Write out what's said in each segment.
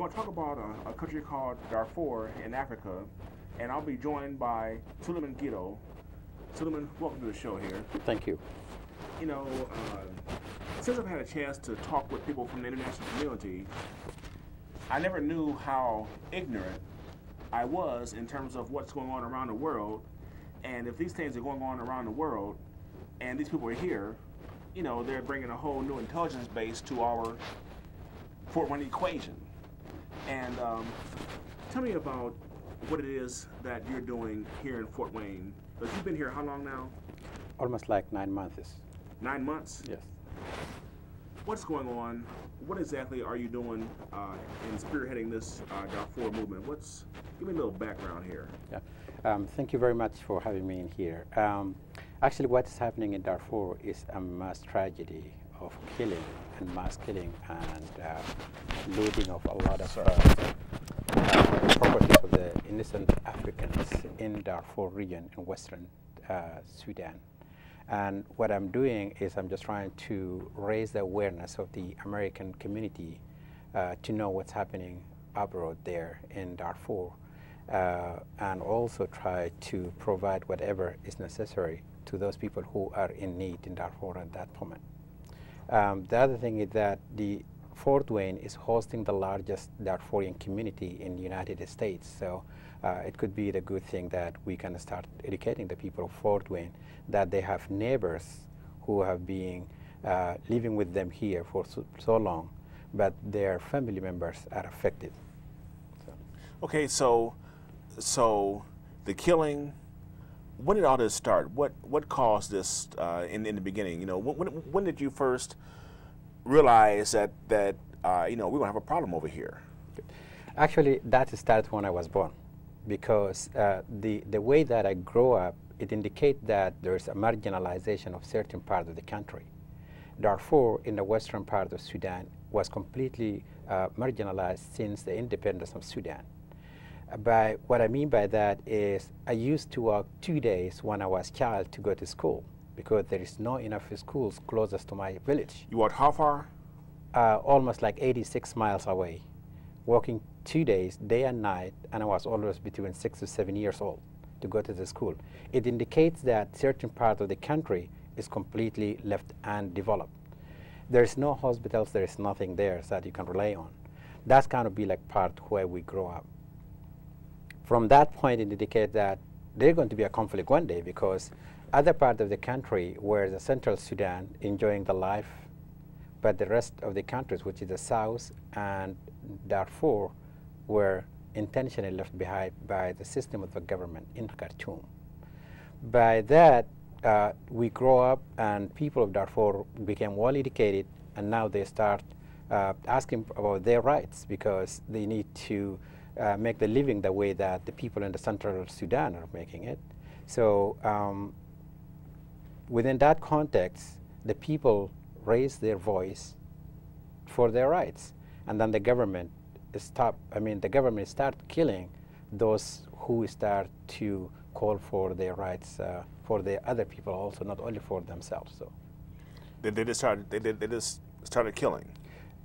going to talk about a country called Darfur in Africa, and I'll be joined by Suliman Giddo. Suliman, welcome to the show here. Thank you. You know, since I've had a chance to talk with people from the international community, I never knew how ignorant I was in terms of what's going on around the world, and if these things are going on around the world, and these people are here, you know, they're bringing a whole new intelligence base to our Fort 1 equation. And tell me about what it is that you're doing here in Fort Wayne. Because you've been here how long now? Almost like 9 months. 9 months? Yes. What's going on? What exactly are you doing in spearheading this Darfur movement? Give me a little background here. Yeah. Thank you very much for having me in here. Actually, what is happening in Darfur is a mass tragedy of killing and mass killing and looting of a lot of properties of the innocent Africans in Darfur region in western Sudan. And what I'm doing is I'm just trying to raise the awareness of the American community to know what's happening abroad there in Darfur, and also try to provide whatever is necessary to those people who are in need in Darfur at that moment. The other thing is that the Fort Wayne is hosting the largest Darfurian community in the United States, so it could be the good thing that we can start educating the people of Fort Wayne that they have neighbors who have been living with them here for so long, but their family members are affected. So. Okay, so the killing. When did all this start? What caused this in the beginning? You know, when did you first realize that you know, we're gonna have a problem over here? Actually, that started when I was born, because the way that I grow up, it indicates that there's a marginalization of certain part of the country. Darfur, in the western part of Sudan, was completely marginalized since the independence of Sudan. But what I mean by that is I used to walk 2 days when I was a child to go to school because there is no enough schools closest to my village. You walked how far? Almost like 86 miles away, walking 2 days, day and night, and I was always between 6 to 7 years old to go to the school. It indicates that certain part of the country is completely left undeveloped. There's no hospitals, there's nothing there that you can rely on. That's kind of be like part where we grow up. From that point, it indicates that there's going to be a conflict one day because other part of the country where the central Sudan enjoying the life, but the rest of the countries, which is the south and Darfur, were intentionally left behind by the system of the government in Khartoum. By that, we grow up and people of Darfur became well educated, and now they start asking about their rights because they need to make the living the way that the people in the central Sudan are making it. So within that context, the people raise their voice for their rights, and then the government start killing those who start to call for their rights for the other people also, not only for themselves. So They just started killing.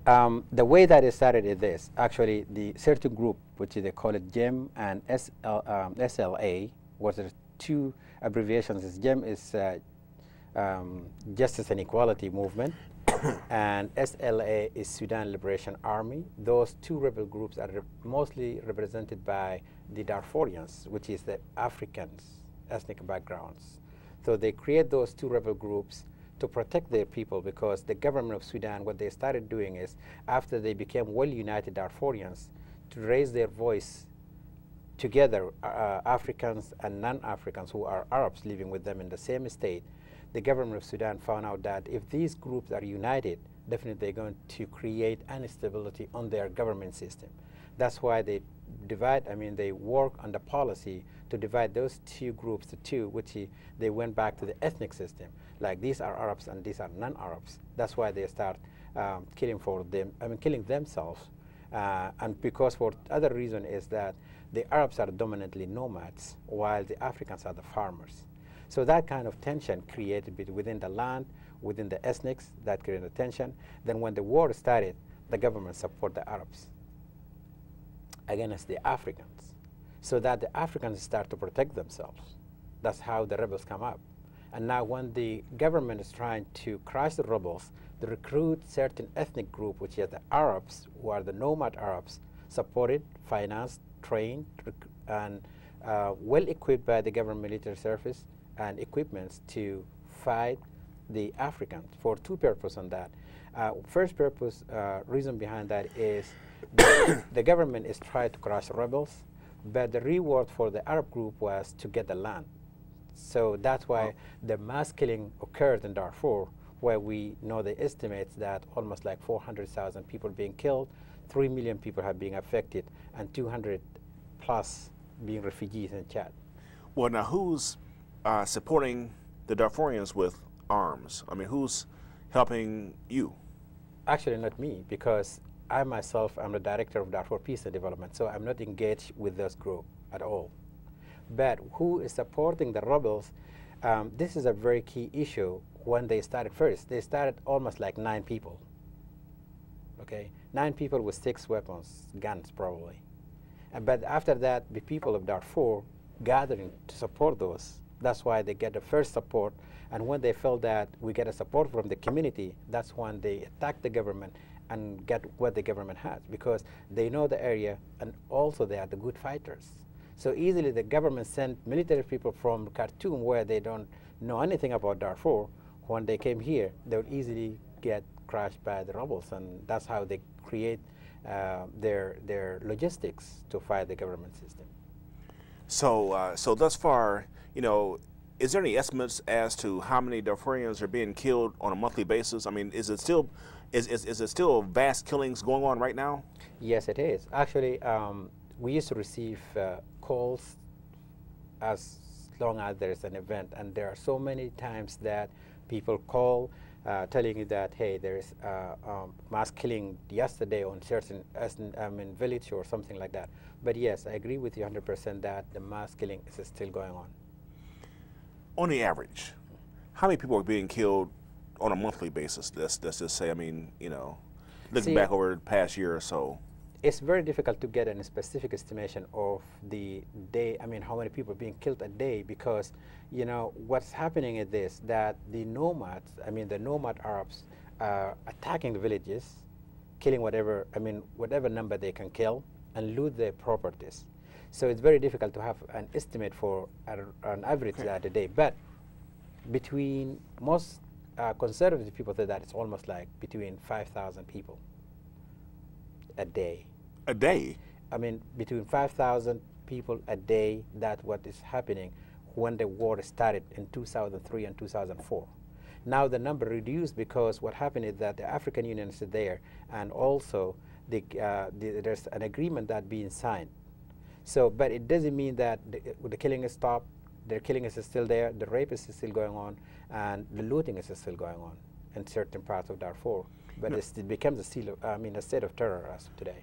The way that it started is this. Actually, the certain group, which they call it GEM and SLA, was the two abbreviations. GEM is Justice and Equality Movement, and SLA is Sudan Liberation Army. Those two rebel groups are mostly represented by the Darfurians, which is the Africans, ethnic backgrounds. So they create those two rebel groups to protect their people, because the government of Sudan, what they started doing is, after they became well-united Darfurians, to raise their voice together, Africans and non-Africans who are Arabs living with them in the same state, the government of Sudan found out that if these groups are united, definitely they're going to create instability on their government system. That's why they they work on the policy to divide those two groups to two, which they went back to the ethnic system. Like these are Arabs and these are non-Arabs. That's why they start killing themselves. And because for other reason is that the Arabs are dominantly nomads, while the Africans are the farmers. So that kind of tension created within the land, within the ethnics, that created tension. Then when the war started, the government support the Arabs. against the Africans, so that the Africans start to protect themselves. That's how the rebels come up. And now when the government is trying to crush the rebels, they recruit certain ethnic group, which is the Arabs, who are the nomad Arabs, supported, financed, trained, and well-equipped by the government military service and equipments to fight the Africans for two purposes on that. First purpose, reason behind that is the government is trying to crush rebels, but the reward for the Arab group was to get the land. So that's why the mass killing occurred in Darfur, where we know the estimates that almost like 400,000 people being killed, 3 million people have been affected, and 200 plus being refugees in Chad. Well, now who's supporting the Darfurians with arms? I mean, who's helping you? Actually, not me, because I myself am the director of Darfur Peace and Development, so I'm not engaged with this group at all. But who is supporting the rebels? This is a very key issue. When they started first, they started almost like 9 people. Okay, 9 people with 6 weapons, guns probably. But after that, the people of Darfur gathering to support those. That's why they get the first support. And when they felt that we get a support from the community, that's when they attack the government and get what the government has, because they know the area and also they are the good fighters. So easily the government sent military people from Khartoum, where they don't know anything about Darfur. When they came here, they would easily get crushed by the rebels, and that's how they create their logistics to fight the government system. So, so thus far, you know, is there any estimates as to how many Darfurians are being killed on a monthly basis? I mean, is it still vast killings going on right now? Yes, it is. Actually, we used to receive calls as long as there is an event, and there are so many times that people call telling you that, hey, there is mass killing yesterday on certain village or something like that. But yes, I agree with you 100% that the mass killing is still going on. On the average, how many people are being killed on a monthly basis? Let's just say, I mean, you know, looking back over the past year or so. It's very difficult to get a specific estimation of the day, I mean, how many people are being killed a day, because, you know, what's happening is this, that the nomads, I mean, the nomad Arabs are attacking the villages, killing whatever, I mean, whatever number they can kill, and loot their properties. So it's very difficult to have an estimate for an average that a day. But between most conservative people say that it's almost like between 5,000 people a day. A day? I mean, between 5,000 people a day, that's what is happening when the war started in 2003 and 2004. Now the number reduced because what happened is that the African Union is there, and also there's an agreement that being signed. So, but it doesn't mean that the killing is stopped, the killing is still there, the rape is still going on, and the looting is still going on in certain parts of Darfur. But it becomes a state of terror as of today.